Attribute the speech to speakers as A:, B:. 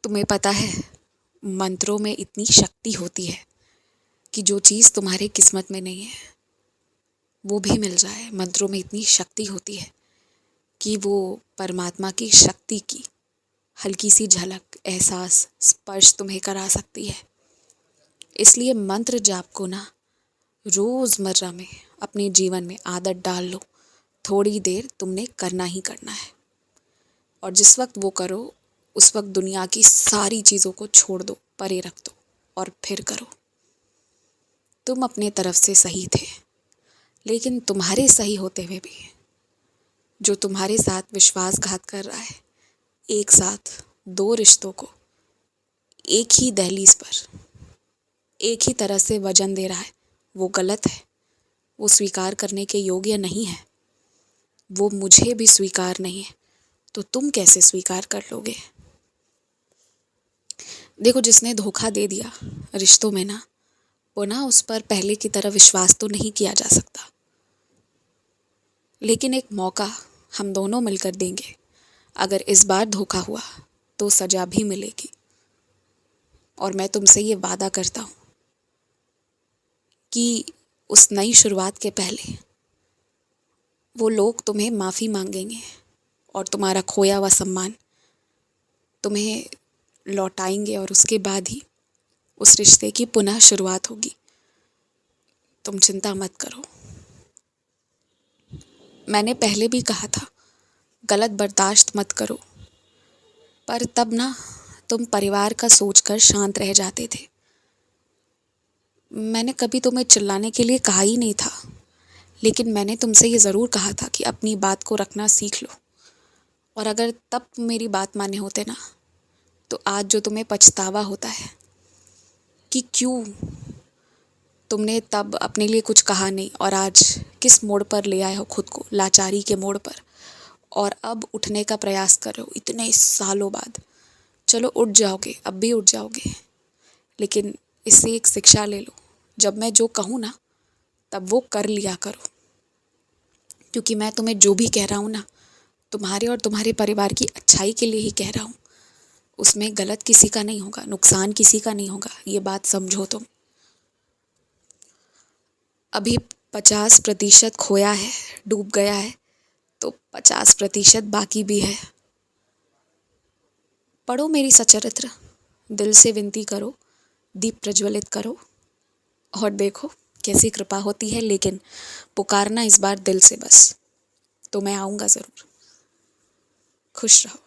A: तुम्हें पता है, मंत्रों में इतनी शक्ति होती है कि जो चीज़ तुम्हारे किस्मत में नहीं है वो भी मिल जाए। मंत्रों में इतनी शक्ति होती है कि वो परमात्मा की शक्ति की हल्की सी झलक, एहसास, स्पर्श तुम्हें करा सकती है। इसलिए मंत्र जाप को ना रोज़मर्रा में अपने जीवन में आदत डाल लो। थोड़ी देर तुमने करना ही करना है, और जिस वक्त वो करो उस वक्त दुनिया की सारी चीज़ों को छोड़ दो, परे रख दो और फिर करो। तुम अपने तरफ से सही थे, लेकिन तुम्हारे सही होते हुए भी जो तुम्हारे साथ विश्वासघात कर रहा है, एक साथ दो रिश्तों को एक ही दहलीज पर एक ही तरह से वजन दे रहा है, वो गलत है। वो स्वीकार करने के योग्य नहीं है। वो मुझे भी स्वीकार नहीं है, तो तुम कैसे स्वीकार कर लोगे? देखो, जिसने धोखा दे दिया रिश्तों में ना, वो ना उस पर पहले की तरह विश्वास तो नहीं किया जा सकता, लेकिन एक मौका हम दोनों मिलकर देंगे। अगर इस बार धोखा हुआ तो सजा भी मिलेगी, और मैं तुमसे ये वादा करता हूँ कि उस नई शुरुआत के पहले वो लोग तुम्हें माफ़ी मांगेंगे और तुम्हारा खोया हुआ सम्मान तुम्हें लौटाएंगे, और उसके बाद ही उस रिश्ते की पुनः शुरुआत होगी। तुम चिंता मत करो। मैंने पहले भी कहा था, गलत बर्दाश्त मत करो, पर तब ना तुम परिवार का सोचकर शांत रह जाते थे। मैंने कभी तुम्हें चिल्लाने के लिए कहा ही नहीं था, लेकिन मैंने तुमसे ये ज़रूर कहा था कि अपनी बात को रखना सीख लो। और अगर तब मेरी बात माने होते ना, तो आज जो तुम्हें पछतावा होता है कि क्यों तुमने तब अपने लिए कुछ कहा नहीं, और आज किस मोड़ पर ले आए हो खुद को, लाचारी के मोड़ पर, और अब उठने का प्रयास कर रहे हो इतने सालों बाद। चलो उठ जाओगे, अब भी उठ जाओगे, लेकिन इससे एक शिक्षा ले लो। जब मैं जो कहूँ ना, तब वो कर लिया करो, क्योंकि मैं तुम्हें जो भी कह रहा हूँ ना, तुम्हारे और तुम्हारे परिवार की अच्छाई के लिए ही कह रहा हूँ। उसमें गलत किसी का नहीं होगा, नुकसान किसी का नहीं होगा, ये बात समझो तुम। अभी 50% खोया है, डूब गया है, तो 50% बाकी भी है। पढ़ो मेरी सचरित्र, दिल से विनती करो, दीप प्रज्वलित करो, और देखो कैसी कृपा होती है। लेकिन पुकारना इस बार दिल से बस, तो मैं आऊँगा ज़रूर। खुश रहो।